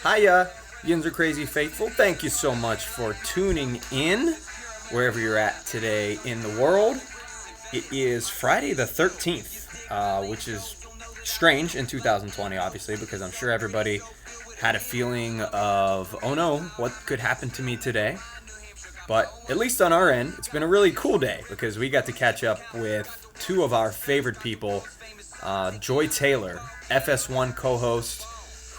Hiya, Yinzer Crazy Faithful. Thank you so much for tuning in wherever you're at today in the world. It is Friday the 13th, which is strange in 2020, obviously, because I'm sure everybody had a feeling of, oh no, what could happen to me today? But at least on our end, it's been a really cool day because we got to catch up with two of our favorite people, Joy Taylor, FS1 co-host,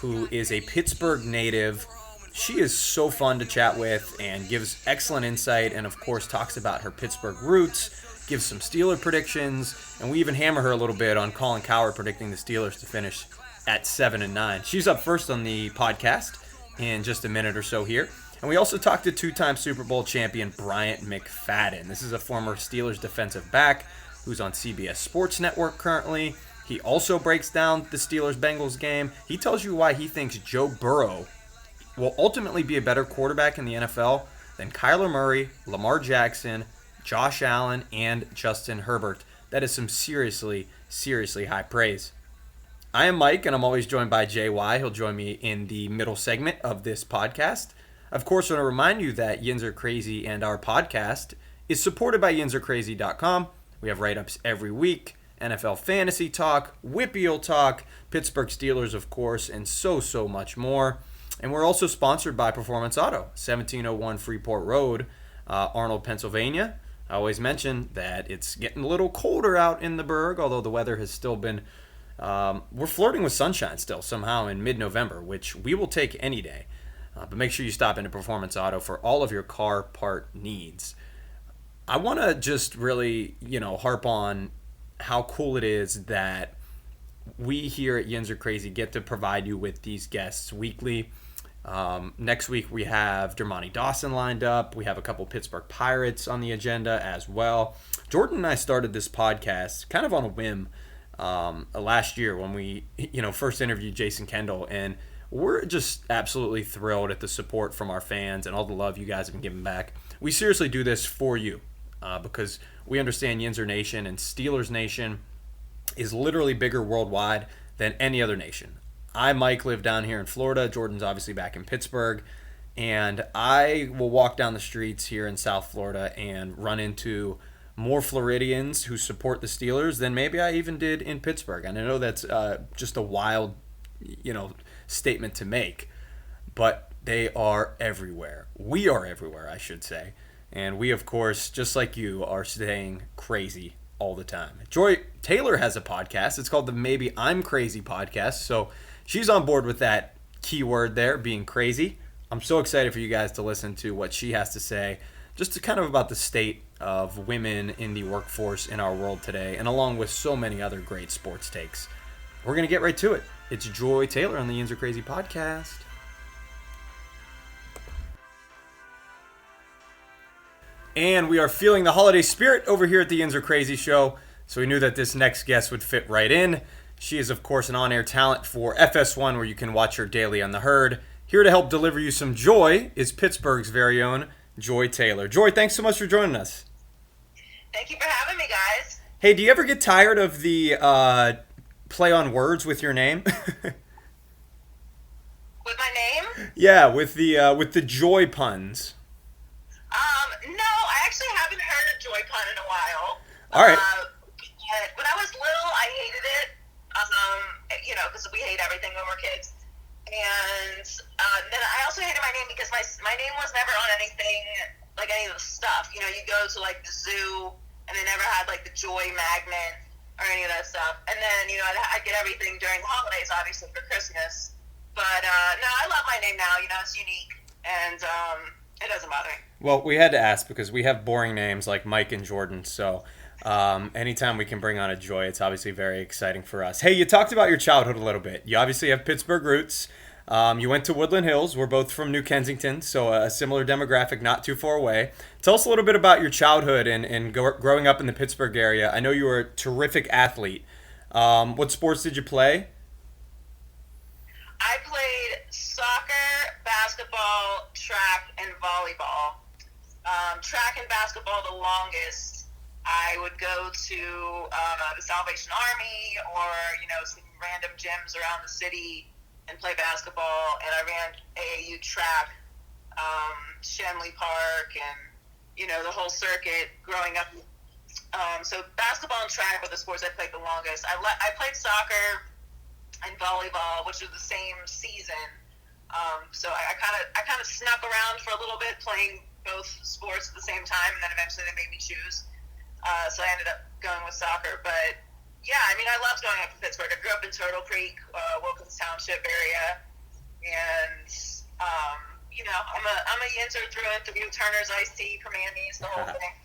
who is a Pittsburgh native. She is so fun to chat with and gives excellent insight and, of course, talks about her Pittsburgh roots, gives some Steeler predictions, and we even hammer her a little bit on Colin Cowherd predicting the Steelers to finish at 7-9. She's up first on the podcast in just a minute or so here. And we also talked to two-time Super Bowl champion Bryant McFadden. This is a former Steelers defensive back who's on CBS Sports Network currently. He also breaks down the Steelers-Bengals game. He tells you why he thinks Joe Burrow will ultimately be a better quarterback in the NFL than Kyler Murray, Lamar Jackson, Josh Allen, and Justin Herbert. That is some seriously, seriously high praise. I am Mike, and I'm always joined by JY. He'll join me in the middle segment of this podcast. Of course, I want to remind you that Yinzer Crazy and our podcast is supported by YinzerCrazy.com. We have write-ups every week. NFL fantasy talk, WPIAL talk, Pittsburgh Steelers, of course, and so much more. And we're also sponsored by Performance Auto, 1701 Freeport Road, Arnold, Pennsylvania. I always mention that it's getting a little colder out in the Burgh, although the weather has still been, we're flirting with sunshine still somehow in mid-November, which we will take any day. But make sure you stop into Performance Auto for all of your car part needs. I want to just really, harp on how cool it is that we here at Yinzer Crazy get to provide you with these guests weekly. Next week we have Dermontti Dawson lined up. We have a couple Pittsburgh Pirates on the agenda as well. Jordan and I started this podcast kind of on a whim last year when we first interviewed Jason Kendall, and we're just absolutely thrilled at the support from our fans and all the love you guys have been giving back. We seriously do this for you because we understand Yinzer Nation and Steelers Nation is literally bigger worldwide than any other nation. I, Mike, live down here in Florida. Jordan's obviously back in Pittsburgh. And I will walk down the streets here in South Florida and run into more Floridians who support the Steelers than maybe I even did in Pittsburgh. And I know that's just a wild, statement to make. But they are everywhere. We are everywhere, I should say. And we, of course, just like you, are staying crazy all the time. Joy Taylor has a podcast. It's called the Maybe I'm Crazy podcast. So she's on board with that keyword there, being crazy. I'm so excited for you guys to listen to what she has to say, just to kind of about the state of women in the workforce in our world today, and along with so many other great sports takes. We're going to get right to it. It's Joy Taylor on the Yinzer Crazy podcast. And we are feeling the holiday spirit over here at the Yinzer Crazy Show, so we knew that this next guest would fit right in. She is, of course, an on-air talent for FS1, where you can watch her daily on the herd. Here to help deliver you some joy is Pittsburgh's very own Joy Taylor. Joy, thanks so much for joining us. Thank you for having me, guys. Hey, do you ever get tired of the play on words with your name? With my name? Yeah, with the joy puns. No, I actually haven't heard a joy pun in a while. All right. When I was little, I hated it, because we hate everything when we're kids. And then I also hated my name because my name was never on anything, like any of the stuff. You go to, like, the zoo, and they never had, like, the joy magnet or any of that stuff. And then, I get everything during the holidays, obviously, for Christmas. But, no, I love my name now. It's unique, and it doesn't bother me. Well, we had to ask because we have boring names like Mike and Jordan, so anytime we can bring on a Joy, it's obviously very exciting for us. Hey, you talked about your childhood a little bit. You obviously have Pittsburgh roots. You went to Woodland Hills. We're both from New Kensington, so a similar demographic, not too far away. Tell us a little bit about your childhood and growing up in the Pittsburgh area. I know you were a terrific athlete. What sports did you play? I played soccer, basketball, track, and volleyball. Track and basketball the longest. I would go to the Salvation Army or, some random gyms around the city and play basketball, and I ran AAU track, Shenley Park, and, the whole circuit growing up. So basketball and track were the sports I played the longest. I played soccer and volleyball, which was the same season. So I kind of snuck around for a little bit playing both sports at the same time, and then eventually they made me choose. So I ended up going with soccer. But yeah, I mean, I loved going up to Pittsburgh. I grew up in Turtle Creek, Wilkins Township area, and I'm a Yinzer through and through. Turner's Iced Tea, Permanis, the whole thing.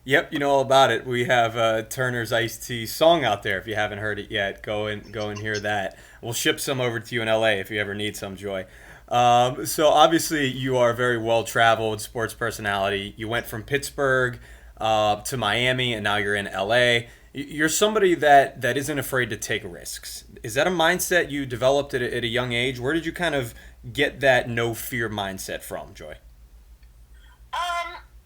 Yep, you know all about it. We have Turner's Iced Tea song out there. If you haven't heard it yet, go and hear that. We'll ship some over to you in LA if you ever need some, Joy. So obviously you are a very well-traveled sports personality. You went from Pittsburgh to Miami, and now you're in LA. You're somebody that isn't afraid to take risks. Is that a mindset you developed at a young age? Where did you kind of get that no-fear mindset from, Joy?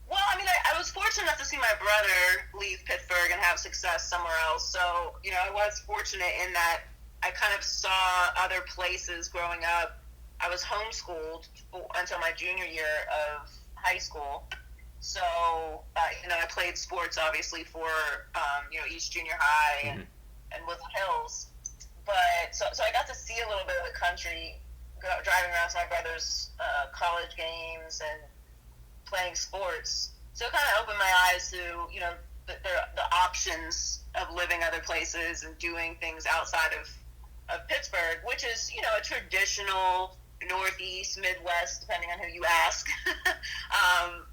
Well, I mean, I was fortunate enough to see my brother leave Pittsburgh and have success somewhere else. So, I was fortunate in that I kind of saw other places growing up. I was homeschooled until my junior year of high school. So, I played sports, obviously, for, East Junior High and Woodland Hills. But, so I got to see a little bit of the country, driving around to my brother's college games and playing sports. So it kind of opened my eyes to, the options of living other places and doing things outside of Pittsburgh, which is, a traditional Northeast, Midwest, depending on who you ask,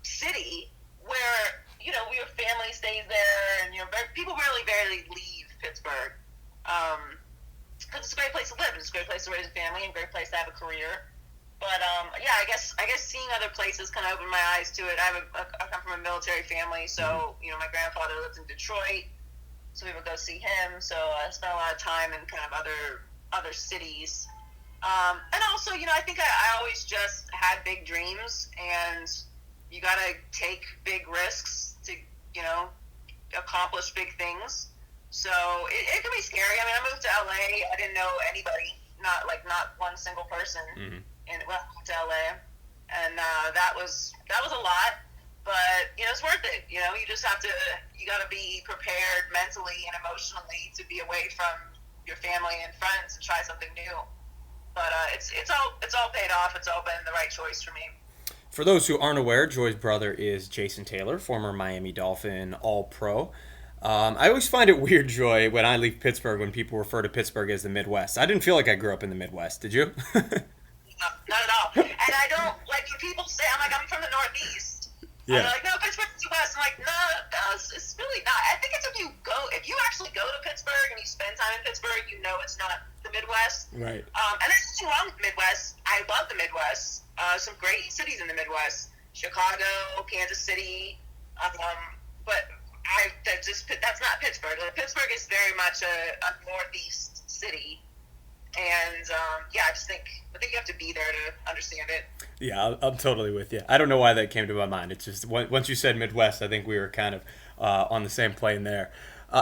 city where, your family stays there, and, people really leave Pittsburgh. Because it's a great place to live. It's a great place to raise a family and a great place to have a career. But yeah, I guess seeing other places kind of opened my eyes to it. I come from a military family, so my grandfather lived in Detroit, so we would go see him. So I spent a lot of time in kind of other cities, and also I think I always just had big dreams, and you got to take big risks to accomplish big things. So it can be scary. I mean, I moved to LA. I didn't know anybody, not one single person. And went to LA, and that was a lot, but it's worth it. You got to be prepared mentally and emotionally to be away from your family and friends and try something new. But it's all paid off. It's all been the right choice for me. For those who aren't aware, Joy's brother is Jason Taylor, former Miami Dolphin All-Pro. I always find it weird, Joy, when I leave Pittsburgh, when people refer to Pittsburgh as the Midwest. I didn't feel like I grew up in the Midwest. Did you? Not at all. And I don't, when people say, I'm from the Northeast. Yeah. I'm like, no, Pittsburgh's the West. I'm like, no, it's really not. I think it's if you actually go to Pittsburgh and you spend time in Pittsburgh, it's not the Midwest. Right. And there's nothing wrong with the Midwest. I love the Midwest. Some great cities in the Midwest. Chicago, Kansas City. But that's not Pittsburgh. Pittsburgh is very much a Northeast city. And I think you have to be there to understand it. Yeah, I'm totally with you. I don't know why that came to my mind. It's just once you said Midwest, I think we were kind of on the same plane there.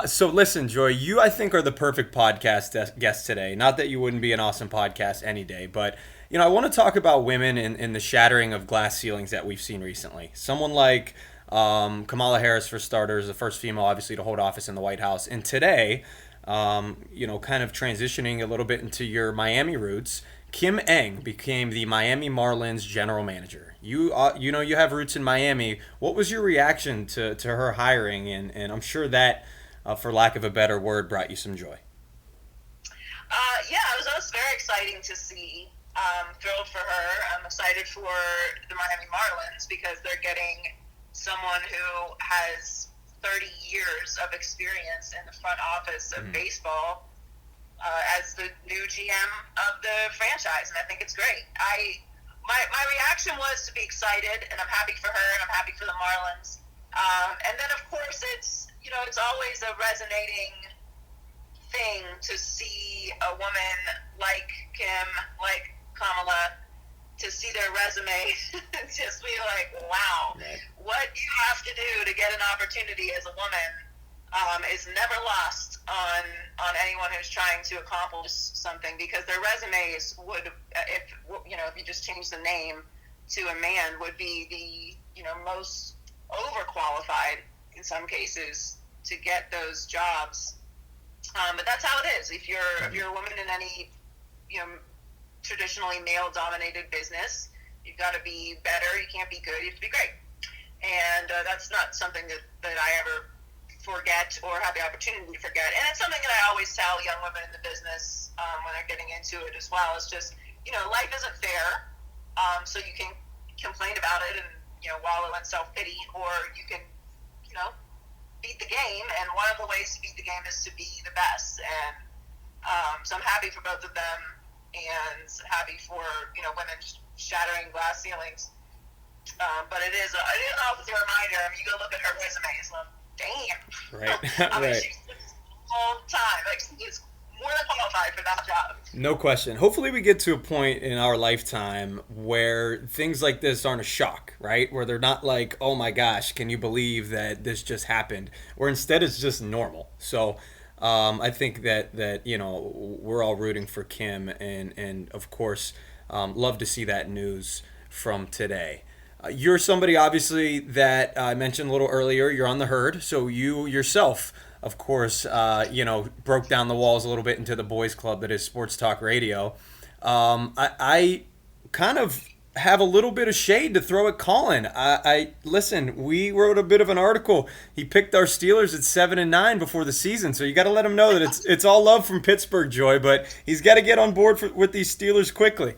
So listen, Joy, you I think are the perfect podcast guest today. Not that you wouldn't be an awesome podcast any day, but I want to talk about women and the shattering of glass ceilings that we've seen recently. Someone like Kamala Harris, for starters, the first female obviously to hold office in the White House, and today, kind of transitioning a little bit into your Miami roots, Kim Eng became the Miami Marlins general manager. You have roots in Miami. What was your reaction to her hiring? And I'm sure that, for lack of a better word, brought you some joy. It was very exciting to see. Thrilled for her. I'm excited for the Miami Marlins because they're getting someone who has 30 years of experience in the front office of baseball as the new GM of the franchise, and I think it's great. My reaction was to be excited, and I'm happy for her, and I'm happy for the Marlins. And then, of course, it's always a resonating thing to see a woman like Kim, like Kamala, to see their resume and just be like, wow, what you have to do to get an opportunity as a woman is never lost on on anyone who's trying to accomplish something, because their resumes would, if you just change the name to a man, would be the most overqualified in some cases to get those jobs. But that's how it is. If you're a woman in any traditionally male-dominated business, you've got to be better. You can't be good. You have to be great. And that's not something that I ever forget or have the opportunity to forget. And it's something that I always tell young women in the business when they're getting into it as well. It's just, life isn't fair. So you can complain about it and, wallow in self-pity, or you can, beat the game. And one of the ways to beat the game is to be the best. And so I'm happy for both of them, and happy for, women shattering glass ceilings. But it is always a reminder. I mean, you go look at her resume, it's like, damn. Right. I mean, Right. she's all the time. Like, she's more than qualified for that job. No question. Hopefully we get to a point in our lifetime where things like this aren't a shock, right? Where they're not like, oh my gosh, can you believe that this just happened? Where instead it's just normal. So I think that we're all rooting for Kim, and of course love to see that news from today. You're somebody, obviously, that I mentioned a little earlier. You're on the herd, so you yourself, of course, broke down the walls a little bit into the boys' club that is Sports Talk Radio. I kind of have a little bit of shade to throw at Colin. I listen. We wrote a bit of an article. He picked our Steelers at 7-9 before the season, so you got to let him know that it's all love from Pittsburgh, Joy. But he's got to get on board with these Steelers quickly.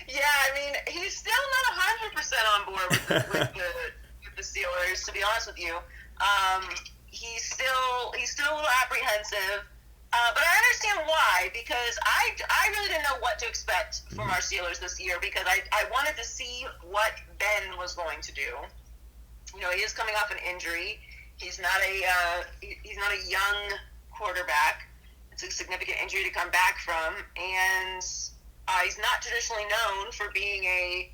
Yeah, I mean, he's still not 100% on board with the Steelers, to be honest with you. He's still a little apprehensive, but I understand why, because I really didn't know what to expect from our Steelers this year, because I wanted to see what Ben was going to do. He is coming off an injury. He's not a young quarterback. It's a significant injury to come back from, and he's not traditionally known for being a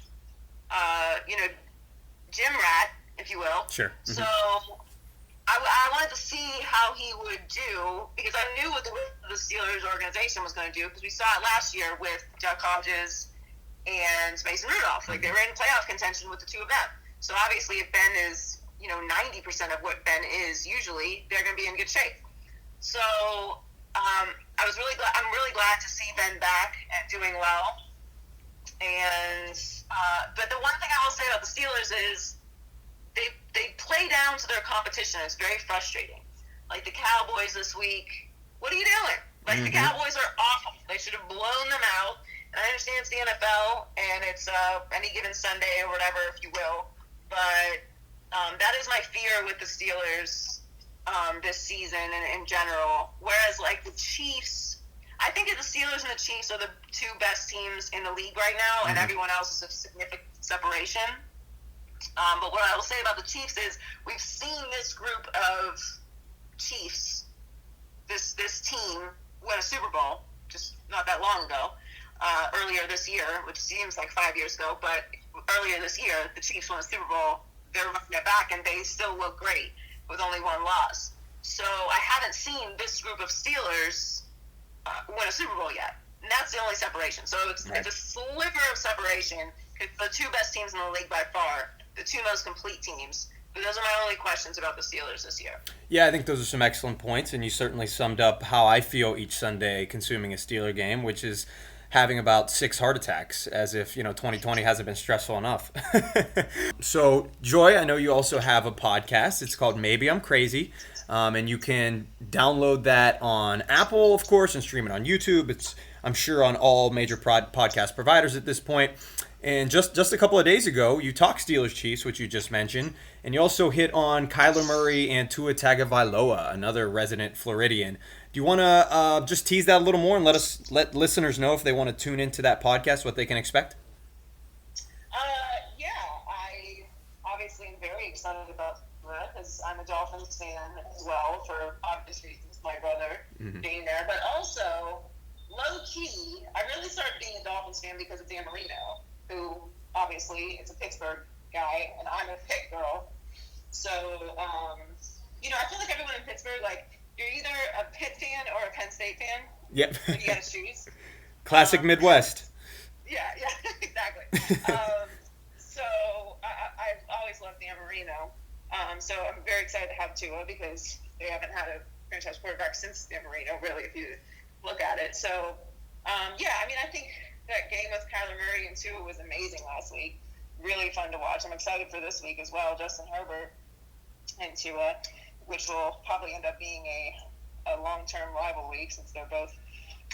gym rat, if you will. Sure. Mm-hmm. So I wanted to see how he would do, because I knew what the Steelers organization was going to do, because we saw it last year with Duck Hodges and Mason Rudolph. Like, they were in playoff contention with the two of them. So obviously, if Ben is 90% of what Ben is usually, they're going to be in good shape. So I'm really glad to see Ben back and doing well. And but the one thing I will say about the Steelers is they play down to their competition. It's very frustrating. Like the Cowboys this week, what are you doing? Like, the Cowboys are awful. They should have blown them out. And I understand it's the NFL and it's any given Sunday or whatever, if you will. But that is my fear with the Steelers this season and in general. Whereas, like, the Chiefs, I think that the Steelers and the Chiefs are the two best teams in the league right now, and everyone else is a significant separation. But what I will say about the Chiefs is we've seen this group of Chiefs, this team, win a Super Bowl just not that long ago, earlier this year, which seems like 5 years ago, but earlier this year, the Chiefs won a Super Bowl. They're running it back, and they still look great with only one loss. So I haven't seen this group of Steelers win a Super Bowl yet. And that's the only separation. So it's a sliver of separation. It's the two best teams in the league by far, the two most complete teams. But those are my only questions about the Steelers this year. Yeah, I think those are some excellent points, and you certainly summed up how I feel each Sunday consuming a Steeler game, which is having about 6 heart attacks, as if 2020 hasn't been stressful enough. So, Joy, I know you also have a podcast. It's called Maybe I'm Crazy, and you can download that on Apple, of course, and stream it on YouTube. It's, I'm sure, on all major podcast providers at this point. And just a couple of days ago, you talked Steelers Chiefs, which you just mentioned, and you also hit on Kyler Murray and Tua Tagovailoa, another resident Floridian. Do you want to just tease that a little more and let listeners know if they want to tune into that podcast, what they can expect? Yeah, I obviously am very excited about that, because I'm a Dolphins fan as well, for obvious reasons, my brother being there. But also, low-key, I really started being a Dolphins fan because of Dan Marino, who obviously is a Pittsburgh guy, and I'm a Pitt girl. So, I feel like everyone in Pittsburgh, like, you're either a Pitt fan or a Penn State fan. Yep. So you got to choose. Classic Midwest. Yeah, exactly. So I've always loved Dan Marino. So I'm very excited to have Tua because they haven't had a franchise quarterback since Dan Marino, really, if you look at it. So, I think that game with Kyler Murray and Tua was amazing last week. Really fun to watch. I'm excited for this week as well, Justin Herbert and Tua, which will probably end up being a long-term rival week since they're both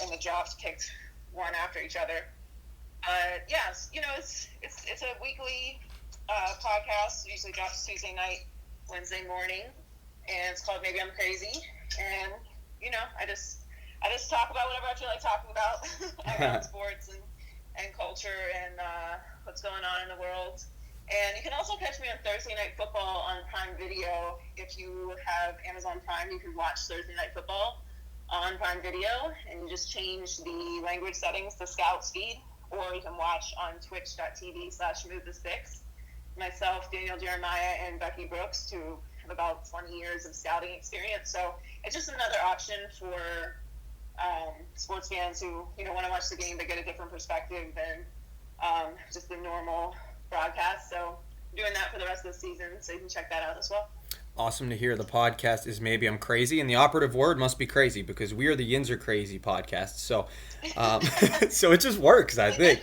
in the drafts picked one after each other. Yes, it's a weekly podcast. It usually drops Tuesday night, Wednesday morning, and it's called Maybe I'm Crazy. And I just talk about whatever I feel like talking about around sports and culture and what's going on in the world. And you can also catch me on Thursday Night Football on Prime Video. If you have Amazon Prime, you can watch Thursday Night Football on Prime Video, and you just change the language settings to Scout Speed, or you can watch on twitch.tv/MoveTheSticks. Myself, Daniel Jeremiah, and Becky Brooks, who have about 20 years of scouting experience. So it's just another option for sports fans who want to watch the game but get a different perspective than just the normal broadcast. So I'm doing that for the rest of the season, so you can check that out as well. Awesome to hear. The podcast is Maybe I'm Crazy, and the operative word must be crazy because we are the Yinzer Crazy podcast. So, so it just works, I think.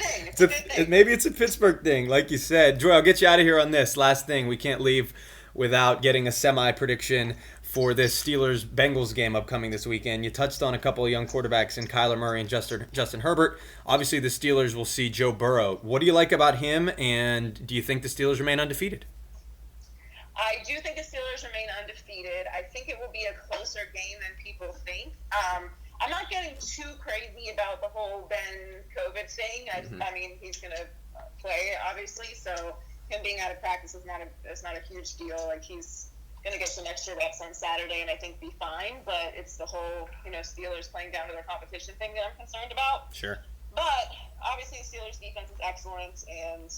Maybe it's a Pittsburgh thing, like you said. Joy, I'll get you out of here on this. Last thing, we can't leave without getting a semi-prediction for this Steelers-Bengals game upcoming this weekend. You touched on a couple of young quarterbacks in Kyler Murray and Justin Herbert. Obviously, the Steelers will see Joe Burrow. What do you like about him, and do you think the Steelers remain undefeated? I do think the Steelers remain undefeated. I think it will be a closer game than people think. I'm not getting too crazy about the whole Ben COVID thing. I mean, he's going to play, obviously, so him being out of practice is not a huge deal. Like, he's going to get some extra reps on Saturday and I think be fine, but it's the whole, Steelers playing down to their competition thing that I'm concerned about. Sure. But obviously the Steelers defense is excellent, and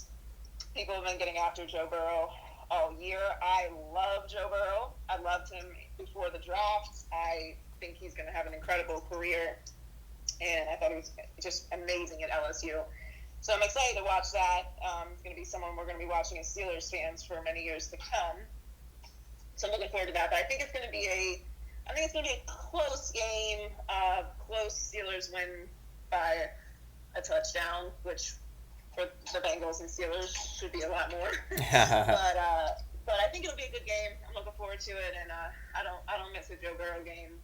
people have been getting after Joe Burrow all year. I love Joe Burrow. I loved him before the draft. I think he's going to have an incredible career, and I thought he was just amazing at LSU. So I'm excited to watch that. It's going to be someone we're going to be watching as Steelers fans for many years to come. So I'm looking forward to that. But I think it's going to be a close game. Close. Steelers win by a touchdown, which for the Bengals and Steelers should be a lot more. But I think it'll be a good game. I'm looking forward to it, and I don't miss a Joe Burrow game,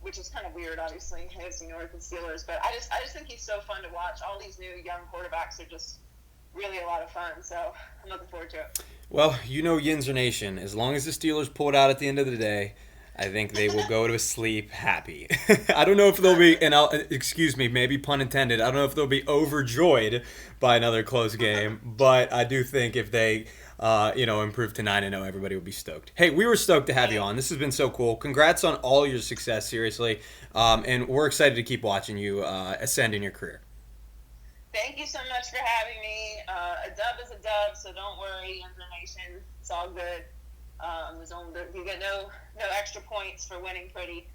which is kind of weird, obviously, AFC North and Steelers. But I just think he's so fun to watch. All these new young quarterbacks are just really a lot of fun. So I'm looking forward to it. Well, Yinzer Nation, as long as the Steelers pull it out at the end of the day, I think they will go to sleep happy. I don't know if they'll be, maybe pun intended, I don't know if they'll be overjoyed by another close game, but I do think if they, improve to 9-0, everybody will be stoked. Hey, we were stoked to have you on. This has been so cool. Congrats on all your success, seriously, and we're excited to keep watching you ascend in your career. Thank you so much for having me. A dub is a dub, so don't worry, Yinzer Nation. It's all good. You get no extra points for winning pretty,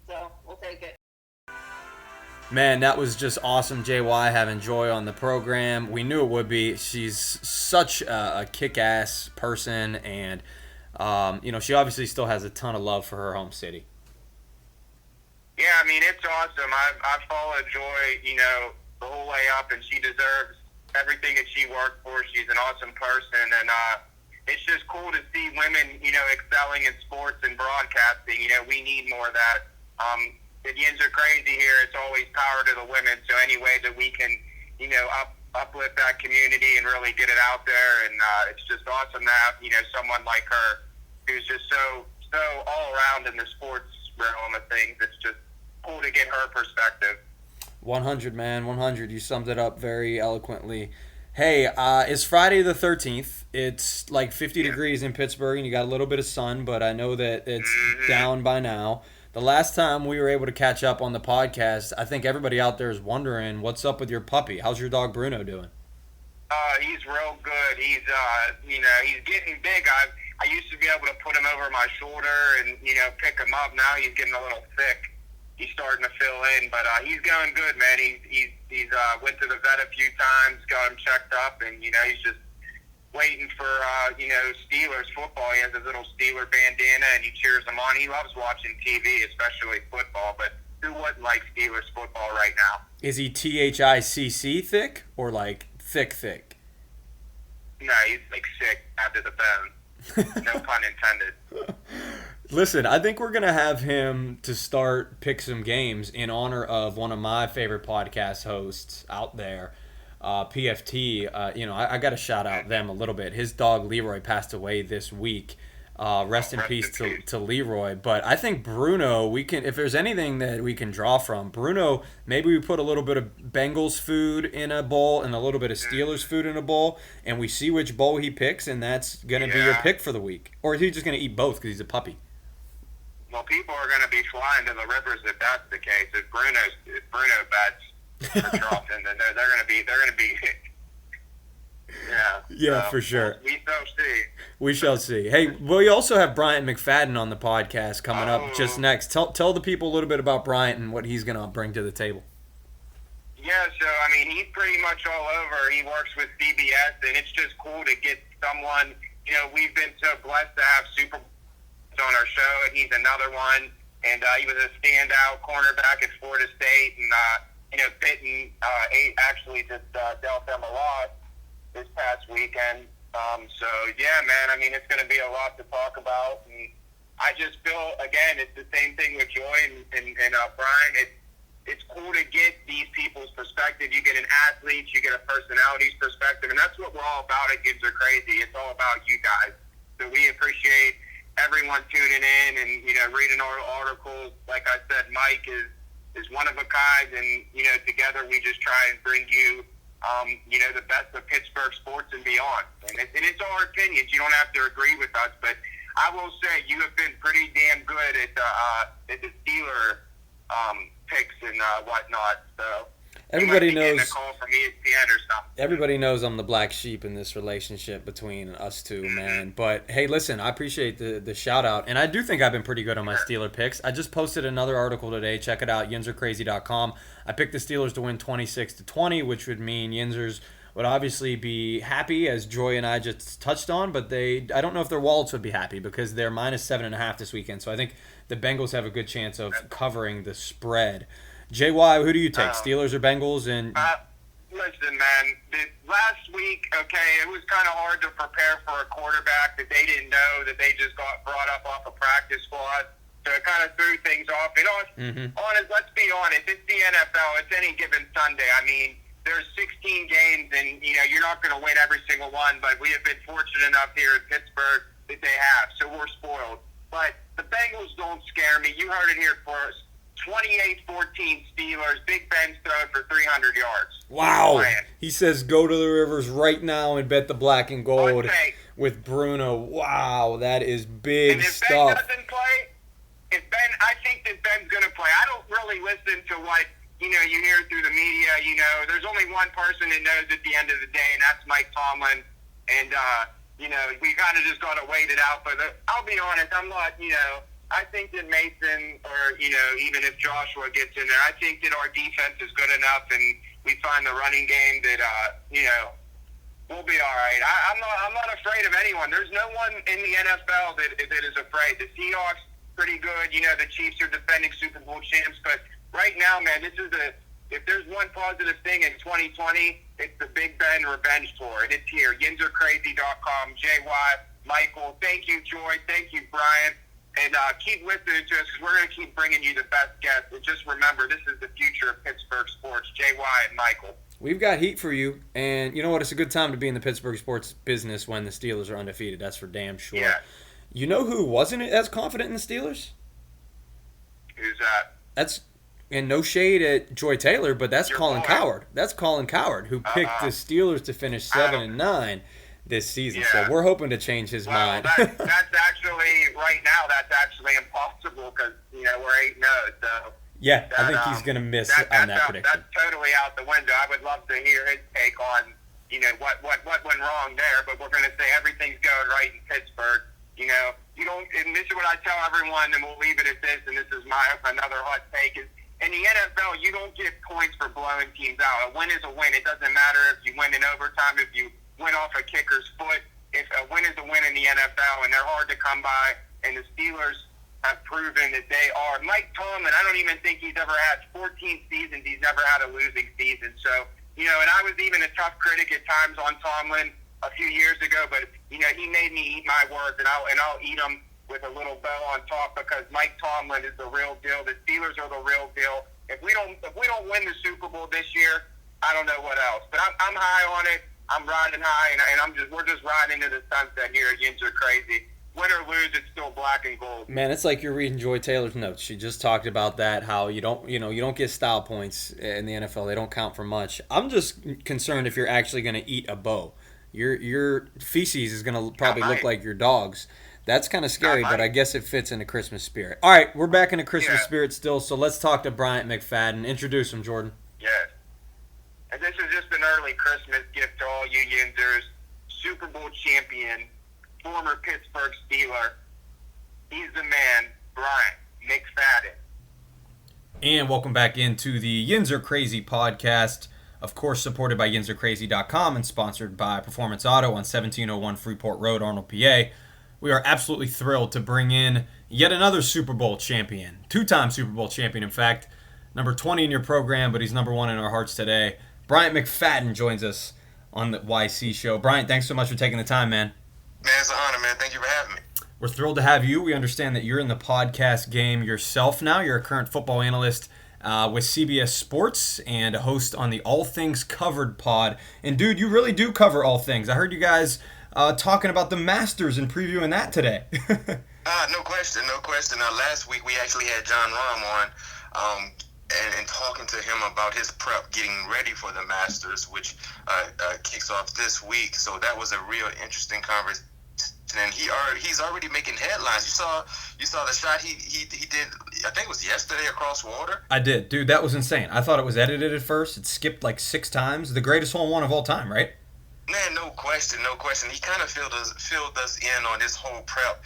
so we'll take it. Man, that was just awesome, JY, having Joy on the program. We knew it would be. She's such a kick-ass person, and she obviously still has a ton of love for her home city. Yeah, I mean, it's awesome. I followed Joy, the whole way up, and she deserves everything that she worked for. She's an awesome person, and it's just cool to see women, excelling in sports and broadcasting. We need more of that. The Yinzer Crazy here, it's always power to the women, so any way that we can, uplift that community and really get it out there, and it's just awesome to have, someone like her who's just so all around in the sports realm of things. It's just cool to get her perspective. 100, man, 100. You summed it up very eloquently. Hey, it's Friday the 13th. It's like 50 degrees in Pittsburgh, and you got a little bit of sun, but I know that it's down by now. The last time we were able to catch up on the podcast, I think everybody out there is wondering, what's up with your puppy? How's your dog Bruno doing? He's real good. He's he's getting big. I used to be able to put him over my shoulder and, pick him up. Now he's getting a little thick. He's starting to fill in, but he's going good, man. He's went to the vet a few times, got him checked up, and, he's just waiting for, Steelers football. He has his little Steeler bandana, and he cheers them on. He loves watching TV, especially football, but who wouldn't like Steelers football right now? Is he THICC thick or like thick? No, he's like sick after the bone. No pun intended. Listen, I think we're going to have him to start pick some games in honor of one of my favorite podcast hosts out there, PFT. I got to shout out them a little bit. His dog Leroy passed away this week. Rest in peace to Leroy. But I think Bruno, if there's anything that we can draw from, Bruno, maybe we put a little bit of Bengals food in a bowl and a little bit of Steelers food in a bowl, and we see which bowl he picks, and that's going to be your pick for the week. Or is he just going to eat both because he's a puppy? Well, people are going to be flying to the rivers if that's the case. If Bruno bets for Charlton, then they're going to be. Yeah, for sure. We shall see. We shall see. Hey, we also have Bryant McFadden on the podcast coming up just next. Tell the people a little bit about Bryant and what he's going to bring to the table. Yeah, so, he's pretty much all over. He works with CBS, and it's just cool to get someone, we've been so blessed to have Super Bowl on our show, and he's another one. And he was a standout cornerback at Florida State, and, Pitt actually just dealt them a lot this past weekend. So, yeah, man, it's going to be a lot to talk about. And I just feel, again, it's the same thing with Joy and Brian. It's cool to get these people's perspective. You get an athlete, you get a personality's perspective, and that's what we're all about at Yinzer Crazy. It's all about you guys. So we appreciate everyone tuning in and, reading our articles. Like I said, Mike is one of a kind, and, together we just try and bring you the best of Pittsburgh sports and beyond. And it's our opinions. You don't have to agree with us, but I will say you have been pretty damn good at the Steeler picks and whatnot. So everybody knows. A call from ESPN or something. Everybody knows I'm the black sheep in this relationship between us two, man. But hey, listen, I appreciate the shout out, and I do think I've been pretty good on my Steeler picks. I just posted another article today. Check it out, yinzercrazy.com. I picked the Steelers to win 26-20, which would mean Yinzers would obviously be happy, as Joy and I just touched on, but I don't know if their wallets would be happy because they're -7.5 this weekend. So I think the Bengals have a good chance of covering the spread. JY, who do you take, Steelers or Bengals? And listen, man, last week, it was kind of hard to prepare for a quarterback that they didn't know, that they just got brought up off a practice squad. So it kind of threw things off. Let's be honest, it's the NFL. It's any given Sunday. There's 16 games, and, you're not going to win every single one, but we have been fortunate enough here in Pittsburgh that they have, so we're spoiled. But the Bengals don't scare me. You heard it here first. 28-14 Steelers. Big Ben throwing for 300 yards. Wow. He says go to the rivers right now and bet the black and gold with Bruno. Wow, that is big stuff. Ben doesn't play, I think that Ben's going to play. I don't really listen to what you hear through the media. There's only one person that knows at the end of the day, and that's Mike Tomlin. And, we kind of just got to wait it out. But I'll be honest, I'm not, I think that Mason or, even if Joshua gets in there, I think that our defense is good enough and we find the running game that, we'll be all right. I'm not afraid of anyone. There's no one in the NFL that is afraid. The Seahawks, pretty good. The Chiefs are defending Super Bowl champs. But right now, man, if there's one positive thing in 2020, it's the Big Ben Revenge Tour. And it's here. YinzerCrazy.com. JY, Michael, thank you, Joy. Thank you, Brian. And keep listening to us because we're going to keep bringing you the best guests. And just remember, this is the future of Pittsburgh sports. JY and Michael. We've got heat for you. And you know what? It's a good time to be in the Pittsburgh sports business when the Steelers are undefeated. That's for damn sure. Yeah. You know who wasn't as confident in the Steelers? Who's that? That's, and no shade at Joy Taylor, but that's Colin Cowherd. That's Colin Cowherd, who picked the Steelers to finish 7-9 this season. Yeah. So we're hoping to change his mind. That's actually, right now, that's actually impossible because, we're 8-0. So yeah, I think he's going to miss on that prediction. That's totally out the window. I would love to hear his take on, what went wrong there, but we're going to say everything's going right in Pittsburgh. You know, you don't. And this is what I tell everyone, and we'll leave it at this. And this is another hot take: is in the NFL, you don't get points for blowing teams out. A win is a win. It doesn't matter if you win in overtime, if you win off a kicker's foot. If a win is a win in the NFL, and they're hard to come by. And the Steelers have proven that they are. Mike Tomlin, I don't even think he's ever had 14 seasons. He's never had a losing season. So, you know, and I was even a tough critic at times on Tomlin a few years ago, but, you know, he made me eat my words, and I'll eat them with a little bow on top, because Mike Tomlin is the real deal. The Steelers are the real deal. If we don't win the Super Bowl this year, I don't know what else. But I'm high on it. I'm riding high, and we're just riding into the sunset here at Yinzer Crazy. Win or lose, it's still black and gold. Man, it's like you're reading Joy Taylor's notes. She just talked about that, how you don't get style points in the NFL. They don't count for much. I'm just concerned if you're actually going to eat a bow. Your feces is going to probably look like your dog's. That's kind of scary, but I guess it fits in the Christmas spirit. All right, we're back in the Christmas spirit still, so let's talk to Bryant McFadden. Introduce him, Jordan. Yes. And this is just an early Christmas gift to all you Yinzers. Super Bowl champion, former Pittsburgh Steeler. He's the man, Bryant McFadden. And welcome back into the Yinzer Crazy podcast. Of course, supported by YinzerCrazy.com and sponsored by Performance Auto on 1701 Freeport Road, Arnold, PA. We are absolutely thrilled to bring in yet another Super Bowl champion. Two-time Super Bowl champion, in fact. Number 20 in your program, but he's number 1 in our hearts today. Bryant McFadden joins us on the YC show. Bryant, thanks so much for taking the time, man. Man, it's an honor, man. Thank you for having me. We're thrilled to have you. We understand that you're in the podcast game yourself now. You're a current football analyst with CBS Sports and a host on the All Things Covered pod. And, dude, you really do cover all things. I heard you guys talking about the Masters and previewing that today. No question. Last week we actually had John Rahm on and talking to him about his prep, getting ready for the Masters, which kicks off this week. So that was a real interesting conversation. And he's already making headlines. You saw the shot he did, I think it was yesterday, across water. I did. Dude, that was insane. I thought it was edited at first. It skipped like 6 times. The greatest hole-in-one of all time, right? Man, no question. He kind of filled us in on this whole prep.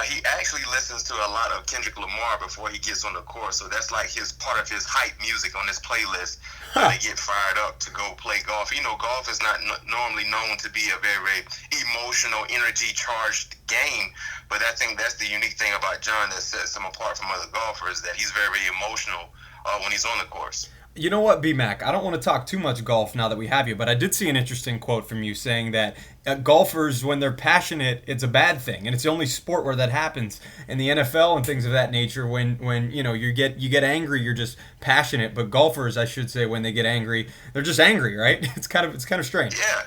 He actually listens to a lot of Kendrick Lamar before he gets on the course, so that's like part of his hype music on his playlist when they get fired up to go play golf. You know, golf is not normally known to be a very emotional, energy-charged game, but I think that's the unique thing about John that sets him apart from other golfers, that he's very emotional when he's on the course. You know what, B-Mac, I don't want to talk too much golf now that we have you, but I did see an interesting quote from you saying that golfers, when they're passionate, it's a bad thing, and it's the only sport where that happens. In the NFL and things of that nature, when you know you get angry, you're just passionate. But golfers, I should say, when they get angry, they're just angry, right? It's kind of strange. Yeah,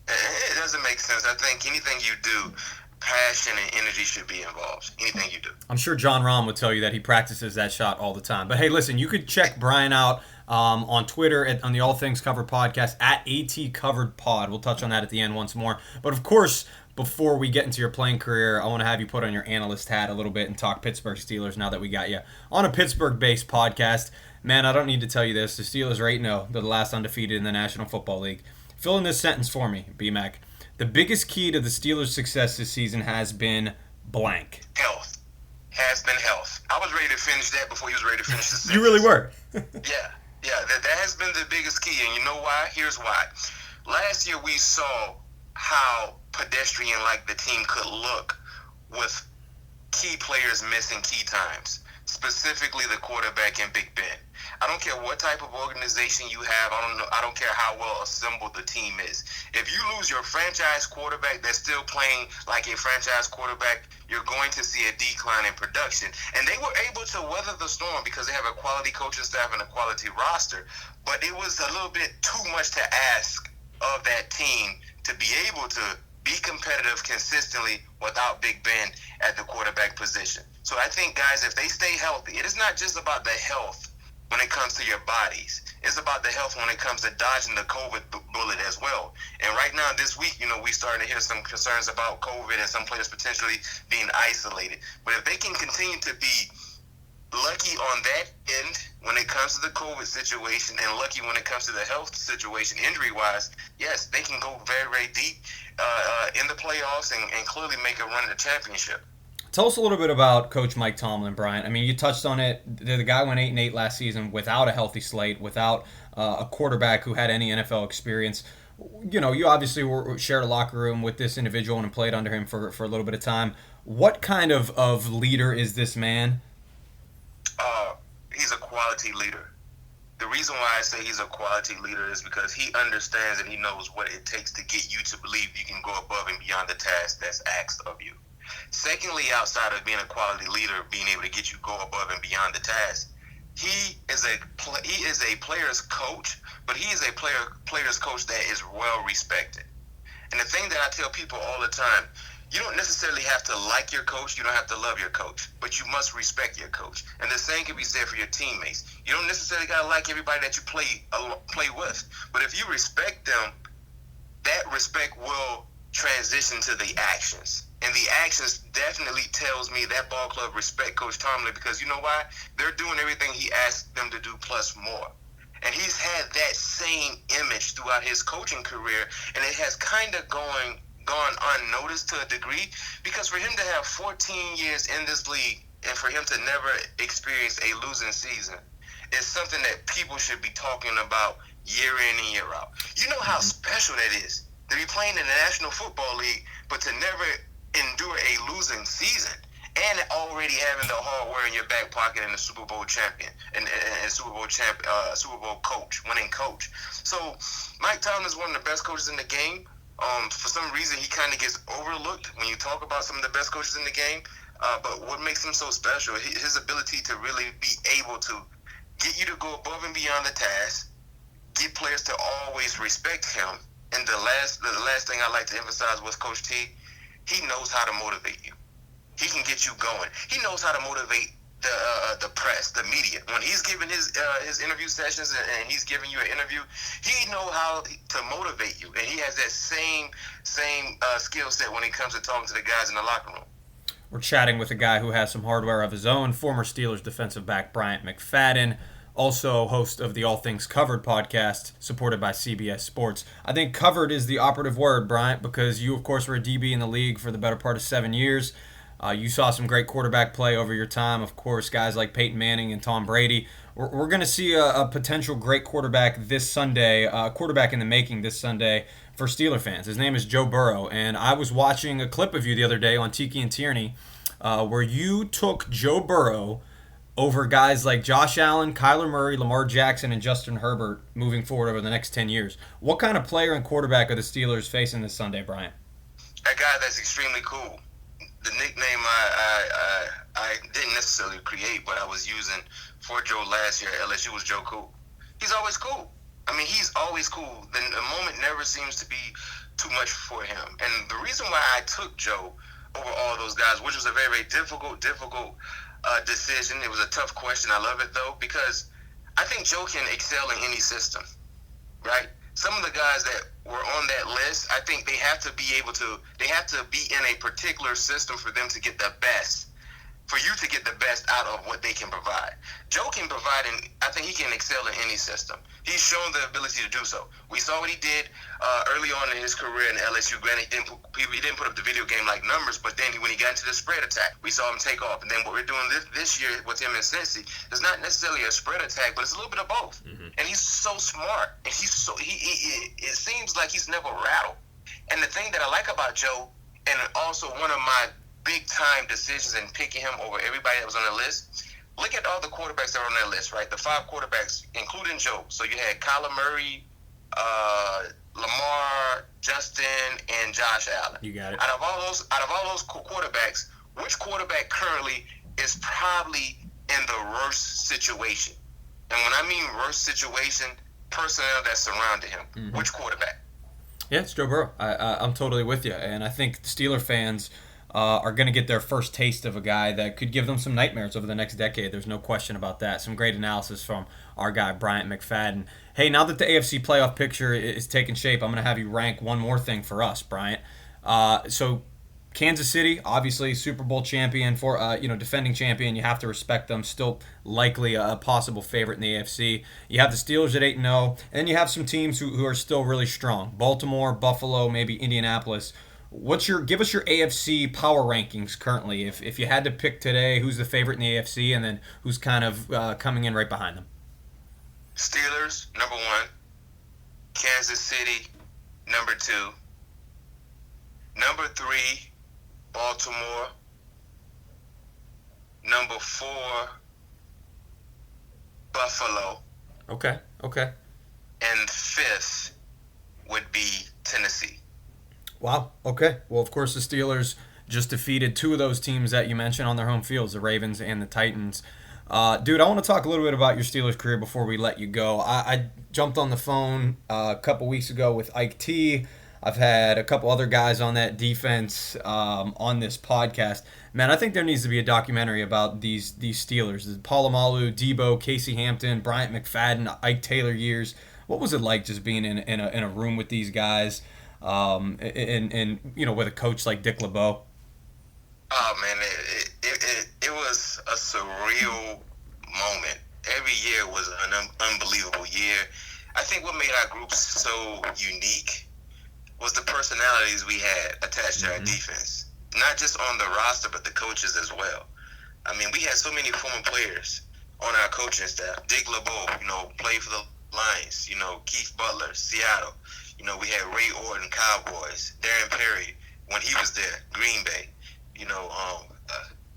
it doesn't make sense. I think anything you do, passion and energy should be involved. Anything you do. I'm sure John Rahm would tell you that he practices that shot all the time. But hey, listen, you could check Brian out on Twitter on the All Things Covered podcast at AT Covered Pod. We'll touch on that at the end once more. But of course, before we get into your playing career, I want to have you put on your analyst hat a little bit and talk Pittsburgh Steelers now that we got you on a Pittsburgh-based podcast. Man, I don't need to tell you this. The Steelers are 8-0. They're the last undefeated in the National Football League. Fill in this sentence for me, B-Mac. The biggest key to the Steelers' success this season has been blank. Health. Has been health. I was ready to finish that before he was ready to finish the sentence. You really were. Yeah, that has been the biggest key, and you know why? Here's why. Last year we saw how pedestrian-like the team could look with key players missing key times, specifically the quarterback and Big Ben. I don't care what type of organization you have. I don't care how well assembled the team is. If you lose your franchise quarterback that's still playing like a franchise quarterback, you're going to see a decline in production. And they were able to weather the storm because they have a quality coaching staff and a quality roster. But it was a little bit too much to ask of that team to be able to be competitive consistently without Big Ben at the quarterback position. So I think, guys, if they stay healthy, it is not just about the health when it comes to your bodies. It's about the health when it comes to dodging the COVID bullet as well. And right now, this week, we starting to hear some concerns about COVID and some players potentially being isolated. But if they can continue to be lucky on that end when it comes comes to the COVID situation, and lucky when it comes to the health situation, injury-wise, yes, they can go very, very deep in the playoffs and clearly make a run at the championship. Tell us a little bit about Coach Mike Tomlin, Bryant. I mean, you touched on it. The guy went 8-8 last season without a healthy slate, without a quarterback who had any NFL experience. You know, you obviously shared a locker room with this individual and played under him for a little bit of time. What kind of leader is this man? He's a quality leader. The reason why I say he's a quality leader is because he understands and he knows what it takes to get you to believe you can go above and beyond the task that's asked of you. Secondly, outside of being a quality leader, being able to get you go above and beyond the task, he is a player's coach, but he is a player's coach that is well respected. And the thing that I tell people all the time, you don't necessarily have to like your coach, you don't have to love your coach, but you must respect your coach. And the same can be said for your teammates. You don't necessarily got to like everybody that you play with, but if you respect them, that respect will transition to the actions. And the actions definitely tells me that ball club respect Coach Tomlin, because you know why? They're doing everything he asked them to do plus more. And he's had that same image throughout his coaching career, and it has kind of gone unnoticed to a degree, because for him to have 14 years in this league and for him to never experience a losing season is something that people should be talking about year in and year out. You know how special that is to be playing in the National Football League, but to never endure a losing season, and already having the hardware in your back pocket and the Super Bowl champion and Super Bowl coach, winning coach. So Mike Tomlin is one of the best coaches in the game. For some reason, he kind of gets overlooked when you talk about some of the best coaches in the game. But what makes him so special, his ability to really be able to get you to go above and beyond the task, get players to always respect him. And the last thing I like to emphasize with Coach T, he knows how to motivate you. He can get you going. He knows how to motivate the press, the media. When he's giving his interview sessions and he's giving you an interview, he knows how to motivate you. And he has that same skill set when it comes to talking to the guys in the locker room. We're chatting with a guy who has some hardware of his own, former Steelers defensive back Bryant McFadden, also host of the All Things Covered podcast, supported by CBS Sports. I think covered is the operative word, Bryant, because you, of course, were a DB in the league for the better part of 7 years. You saw some great quarterback play over your time. Of course, guys like Peyton Manning and Tom Brady. We're going to see a potential great quarterback this Sunday, quarterback in the making this Sunday for Steeler fans. His name is Joe Burrow, and I was watching a clip of you the other day on Tiki and Tierney where you took Joe Burrow over guys like Josh Allen, Kyler Murray, Lamar Jackson, and Justin Herbert moving forward over the next 10 years. What kind of player and quarterback are the Steelers facing this Sunday, Brian? A guy that's extremely cool. The nickname I didn't necessarily create, but I was using for Joe last year at LSU was Joe Cool. He's always cool. I mean, he's always cool. The moment never seems to be too much for him. And the reason why I took Joe over all those guys, which was a very, very difficult decision. It was a tough question. I love it, though, because I think Joe can excel in any system, right? Some of the guys that were on that list, I think they have to be in a particular system for them to get the best, for you to get the best out of what they can provide. Joe can provide, and I think he can excel in any system. He's shown the ability to do so. We saw what he did early on in his career in LSU. Granted, he didn't put up the video game-like numbers, but then when he got into the spread attack, we saw him take off. And then what we're doing this year with him in Cincy is not necessarily a spread attack, but it's a little bit of both. Mm-hmm. And he's so smart, and it seems like he's never rattled. And the thing that I like about Joe, and also one of my big-time decisions in picking him over everybody that was on the list, look at all the quarterbacks that are on that list, right? The 5 quarterbacks, including Joe. So you had Kyler Murray, Lamar, Justin, and Josh Allen. You got it. Out of all those quarterbacks, which quarterback currently is probably in the worst situation? And when I mean worst situation, personnel that surrounded him. Mm-hmm. Which quarterback? Yeah, it's Joe Burrow. I'm totally with you, and I think the Steeler fans are going to get their first taste of a guy that could give them some nightmares over the next decade. There's no question about that. Some great analysis from our guy, Bryant McFadden. Hey, now that the AFC playoff picture is taking shape, I'm going to have you rank one more thing for us, Bryant. So Kansas City, obviously Super Bowl champion, for defending champion. You have to respect them. Still likely a possible favorite in the AFC. You have the Steelers at 8-0, and then you have some teams who are still really strong. Baltimore, Buffalo, maybe Indianapolis. Give us your AFC power rankings currently? If you had to pick today, who's the favorite in the AFC, and then who's kind of coming in right behind them? Steelers, number 1. Kansas City, number 2. Number 3, Baltimore. Number 4, Buffalo. Okay. And 5th would be Tennessee. Wow. Okay. Well, of course, the Steelers just defeated 2 of those teams that you mentioned on their home fields, the Ravens and the Titans. Dude, I want to talk a little bit about your Steelers career before we let you go. I jumped on the phone a couple weeks ago with Ike T. I've had a couple other guys on that defense on this podcast. Man, I think there needs to be a documentary about these Steelers. The Polamalu, Debo, Casey Hampton, Bryant McFadden, Ike Taylor years. What was it like just being in a room with these guys, and with a coach like Dick LeBeau? Oh man, it was a surreal moment. Every year was an unbelievable year. I think what made our group so unique was the personalities we had attached to our defense. Not just on the roster, but the coaches as well. I mean, we had so many former players on our coaching staff. Dick LeBeau, played for the Lions. Keith Butler, Seattle. We had Ray Orton, Cowboys. Darren Perry, when he was there, Green Bay.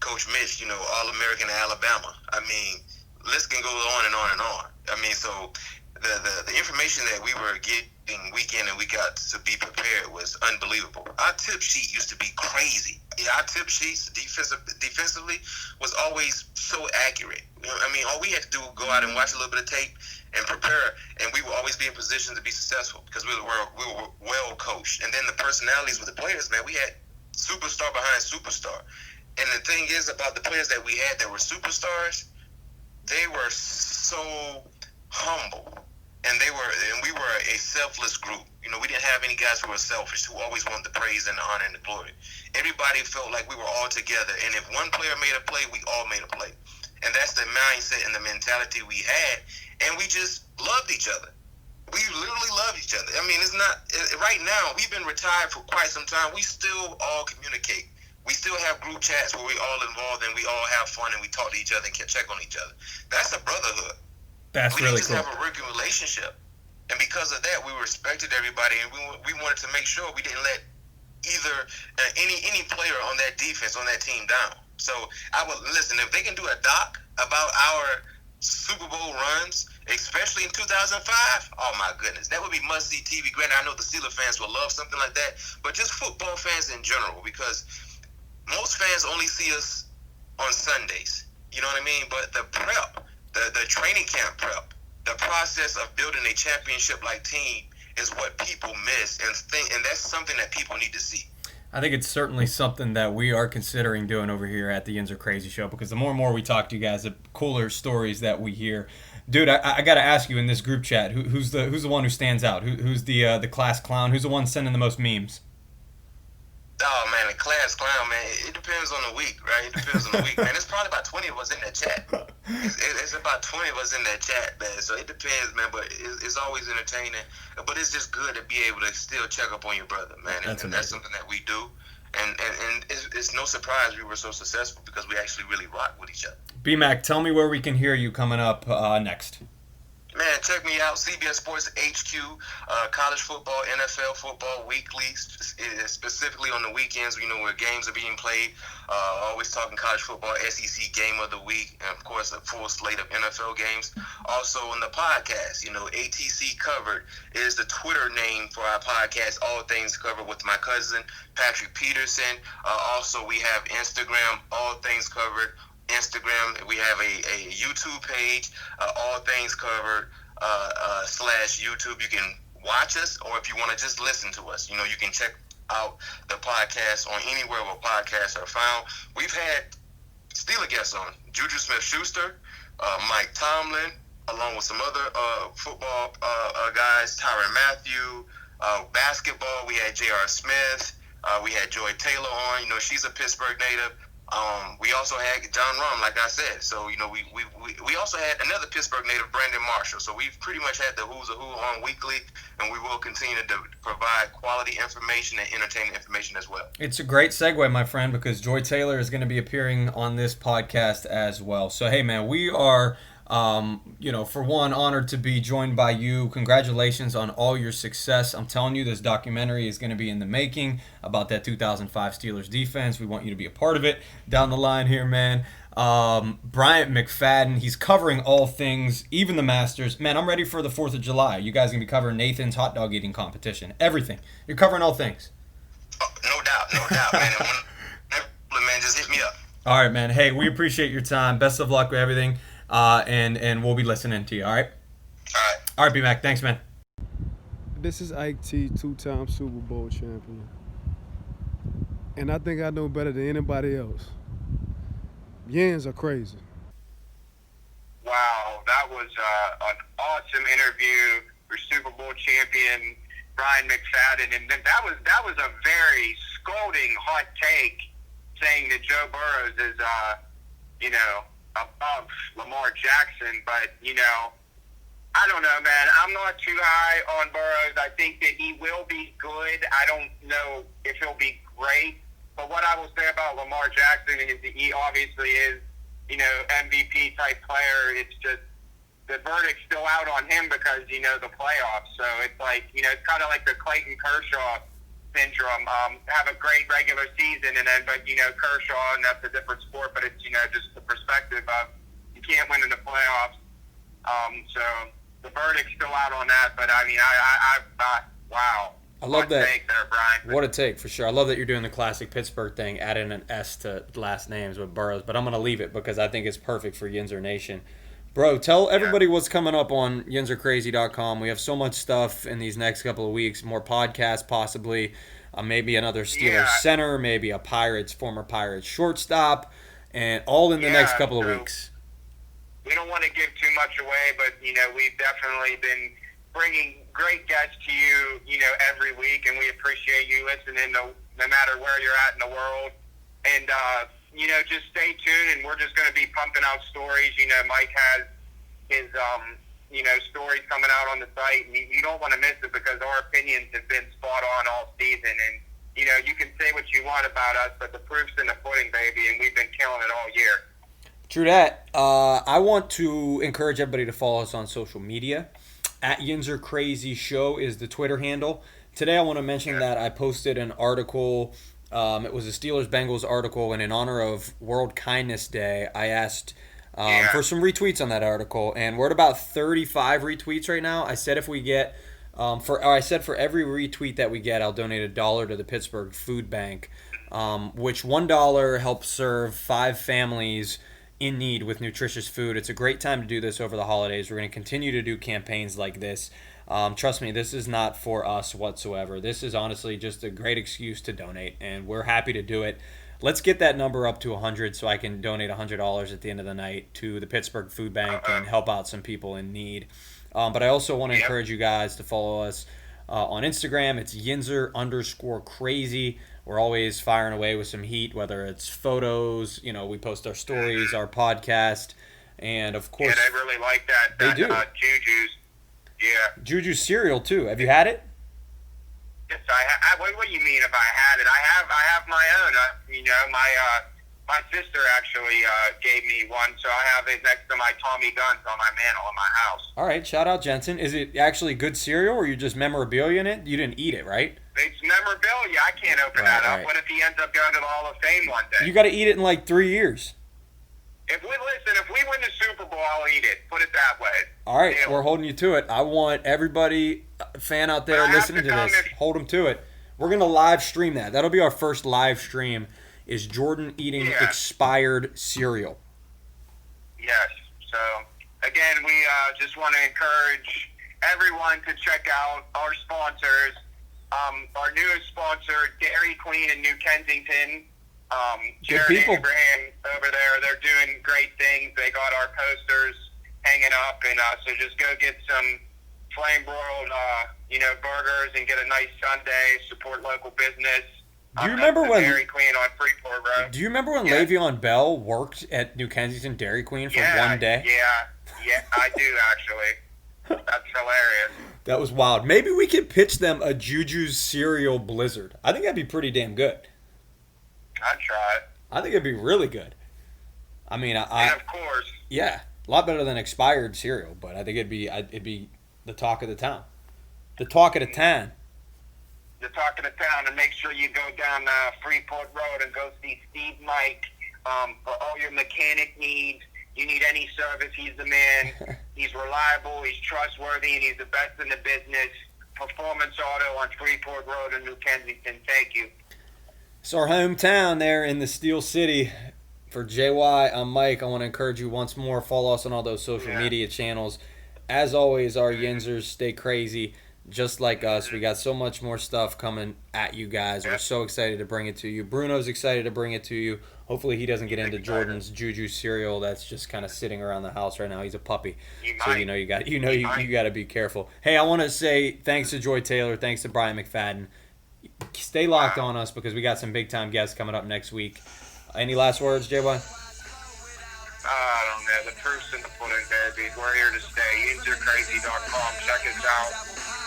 Coach Mitch, All-American Alabama. I mean, list can go on and on and on. I mean, so the information that we were getting week in and week out to be prepared was unbelievable. Our tip sheet used to be crazy. Our tip sheets defensively was always so accurate. I mean, all we had to do was go out and watch a little bit of tape and prepare, and we would always be in position to be successful because we were well coached. And then the personalities with the players, man, we had superstar behind superstar. And the thing is about the players that we had that were superstars, they were so humble. And we were a selfless group. We didn't have any guys who were selfish, who always wanted the praise and the honor and the glory. Everybody felt like we were all together. And if one player made a play, we all made a play. And that's the mindset and the mentality we had. And we just loved each other. We literally loved each other. I mean, it's not right now. We've been retired for quite some time. We still all communicate. We still have group chats where we all involved and we all have fun and we talk to each other and can check on each other. That's a brotherhood. That's we really didn't just cool. have a working relationship. And because of that, we respected everybody, and we wanted to make sure we didn't let either any player on that defense, on that team down. So I would listen, if they can do a doc about our Super Bowl runs, especially in 2005, oh my goodness, that would be must-see TV. Granted, I know the Steelers fans will love something like that, but just football fans in general, because most fans only see us on Sundays. You know what I mean? But the prep, the training camp prep, the process of building a championship-like team is what people miss, and that's something that people need to see. I think it's certainly something that we are considering doing over here at the Yinzer Crazy Show, because the more and more we talk to you guys, the cooler stories that we hear. Dude, I got to ask you in this group chat, who's the one who stands out? Who's the class clown? Who's the one sending the most memes? Oh, man, the class clown, man, it depends on the week, right? It depends on the week, man. It's probably about 20 of us in that chat. It's about 20 of us in that chat, man. So it depends, man, but it's always entertaining. But it's just good to be able to still check up on your brother, man. And that's something that we do. And it's no surprise we were so successful because we actually really rock with each other. B-Mac, tell me where we can hear you coming up next. Man, check me out, CBS Sports HQ, college football, NFL football weekly, specifically on the weekends, where games are being played. Always talking college football, SEC game of the week, and of course a full slate of NFL games. Also on the podcast, ATC Covered is the Twitter name for our podcast, All Things Covered with my cousin, Patrick Peterson. Also we have Instagram, All Things Covered. Instagram, we have a YouTube page, All Things Covered / YouTube. You can watch us, or if you want to just listen to us, you can check out the podcast on anywhere where podcasts are found. We've had Steeler guests on, Juju Smith-Schuster, Mike Tomlin, along with some other football guys, Tyrann Mathieu. Basketball, we had J.R. Smith. We had Joy Taylor on. She's a Pittsburgh native. We also had John Rum, like I said. So, we also had another Pittsburgh native, Brandon Marshall. So we've pretty much had the who's a who on weekly, and we will continue to provide quality information and entertaining information as well. It's a great segue, my friend, because Joy Taylor is going to be appearing on this podcast as well. So, hey, man, we are... for one, honored to be joined by you. Congratulations on all your success. I'm telling you, this documentary is going to be in the making about that 2005 Steelers defense. We want you to be a part of it down the line here, man. Bryant McFadden, he's covering all things, even the Masters. Man, I'm ready for the 4th of July. You guys going to be covering Nathan's hot dog eating competition. Everything. You're covering all things. Oh, no doubt, man. Man, just hit me up. All right, man. Hey, we appreciate your time. Best of luck with everything. And we'll be listening to you, all right? All right, B-Mac. Thanks, man. This is Ike T, 2-time Super Bowl champion. And I think I know better than anybody else. Yinzer crazy. Wow, that was an awesome interview for Super Bowl champion Bryant McFadden, and that was a very scolding hot take, saying that Joe Burrows is above Lamar Jackson, but I don't know, man. I'm not too high on Burrows. I think that he will be good. I don't know if he'll be great. But what I will say about Lamar Jackson is that he obviously is, MVP type player. It's just the verdict's still out on him because, the playoffs. So it's like, it's kind of like the Clayton Kershaw syndrome. Have a great regular season, but Kershaw, and that's a different sport. But it's just the perspective of you can't win in the playoffs. So the verdict's still out on that. But I mean, wow. I love that. Take there, Brian. What a take, for sure. I love that you're doing the classic Pittsburgh thing, adding an S to last names with Burrows. But I'm going to leave it because I think it's perfect for Yinzer Nation. Bro, tell everybody what's coming up on YinzerCrazy.com. We have so much stuff in these next couple of weeks. More podcasts, possibly. Maybe another Steelers center. Maybe a former Pirates shortstop. And all in the next couple of weeks. We don't want to give too much away, but, we've definitely been bringing great guests to you, every week, and we appreciate you listening no matter where you're at in the world. And, just stay tuned, and we're just going to be pumping out stories. Mike has his, stories coming out on the site, and you don't want to miss it because our opinions have been spot on all season. And, you can say what you want about us, but the proof's in the pudding, baby, and we've been killing it all year. True that. I want to encourage everybody to follow us on social media. At Yinzer Crazy Show is the Twitter handle. Today I want to mention that I posted an article. It was a Steelers-Bengals article, and in honor of World Kindness Day, I asked for some retweets on that article, and we're at about 35 retweets right now. I said if we get for every retweet that we get, I'll donate $1 to the Pittsburgh Food Bank, which $1 helps serve 5 families in need with nutritious food. It's a great time to do this over the holidays. We're going to continue to do campaigns like this. Trust me, this is not for us whatsoever. This is honestly just a great excuse to donate, and we're happy to do it. Let's get that number up to 100 so I can donate $100 at the end of the night to the Pittsburgh Food Bank and help out some people in need. But I also want to encourage you guys to follow us on Instagram. It's Yinzer_crazy. We're always firing away with some heat, whether it's photos, we post our stories, our podcast, and of course... Yeah, they really like that. They do. Juju's. Yeah. Juju's cereal, too. Have you had it? Yes, what do you mean if I had it? I have my own. My sister actually gave me one, so I have it next to my Tommy guns on my mantle in my house. All right, shout out Jensen. Is it actually good cereal, or you just memorabilia in it? You didn't eat it, right? It's memorabilia. I can't open that up. Right. What if he ends up going to the Hall of Fame one day? You got to eat it in like 3 years. If we win the Super Bowl, I'll eat it. Put it that way. All right, we're holding you to it. I want everybody, fan out there listening to this, hold them to it. We're going to live stream that. That'll be our first live stream, is Jordan eating expired cereal. Yes. So, again, we just want to encourage everyone to check out our sponsors. Our newest sponsor, Dairy Queen in New Kensington. Jared and Abraham over there, they're doing great things. They got our posters hanging up, and so just go get some flame broiled, burgers and get a nice sundae. Support local business. Do you remember when Dairy Queen on Freeport Road? Do you remember when Yeah. Le'Veon Bell worked at New Kensington Dairy Queen for one day? Yeah, I do actually. That's hilarious. That was wild. Maybe we could pitch them a Juju's cereal blizzard. I think that'd be pretty damn good. I'd try it. I think it'd be really good. I mean, And of course, yeah, a lot better than expired cereal, but I think it'd be the talk of the town. The talk of the town. the talk of the town, and make sure you go down Freeport Road and go see Steve Mike for all your mechanic needs. You need any service, he's the man. He's reliable, he's trustworthy, and he's the best in the business. Performance Auto on Freeport Road in New Kensington. Thank you. It's our hometown there in the Steel City. For JY, I'm Mike. I want to encourage you once more, follow us on all those social media channels. As always, our Yinzers stay crazy, just like us. We got so much more stuff coming at you guys. We're so excited to bring it to you. Bruno's excited to bring it to you. Hopefully he doesn't get into Jordan's Juju cereal that's just kind of sitting around the house right now. He's a puppy. So you got to be careful. Hey, I want to say thanks to Joy Taylor, thanks to Bryant McFadden. Stay locked on us because we got some big time guests coming up next week. Any last words, JY? I don't know. The proof's in the pudding, baby. We're here to stay. YinzerCrazy.com. Check us out.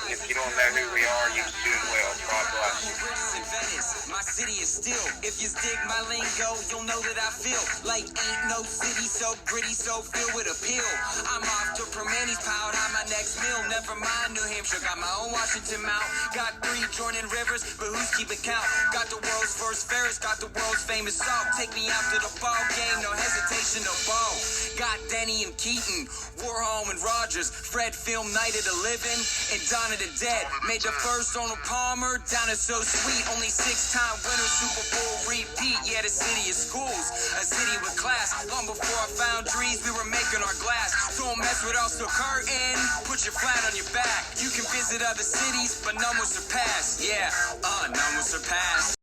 And if you don't know who we are, you soon will. God bless. My city is still. If you dig my lingo, you'll know that I feel like ain't no city so gritty, so filled with appeal. I'm off to Permanis, piled on my next meal. Never mind New Hampshire, got my own Washington Mount. Got 3 joining rivers, but who's keeping count? Got the world's first Ferris, got the world's famous song. Take me out to the ball game, no hesitation, no ball. Got Denny and Keaton, Warholm and Rogers, Fred Film Night of the Living, and Dawn of the Dead. Made the first Arnold Palmer, down is so sweet. Only 6-time winner, Super Bowl repeat. Yeah, the city of schools, a city with class. Long before I found trees, we were making our glass. Don't mess with us, so curtain, put your flat on your back. You can visit other cities, but none will surpass. Yeah, none will surpass.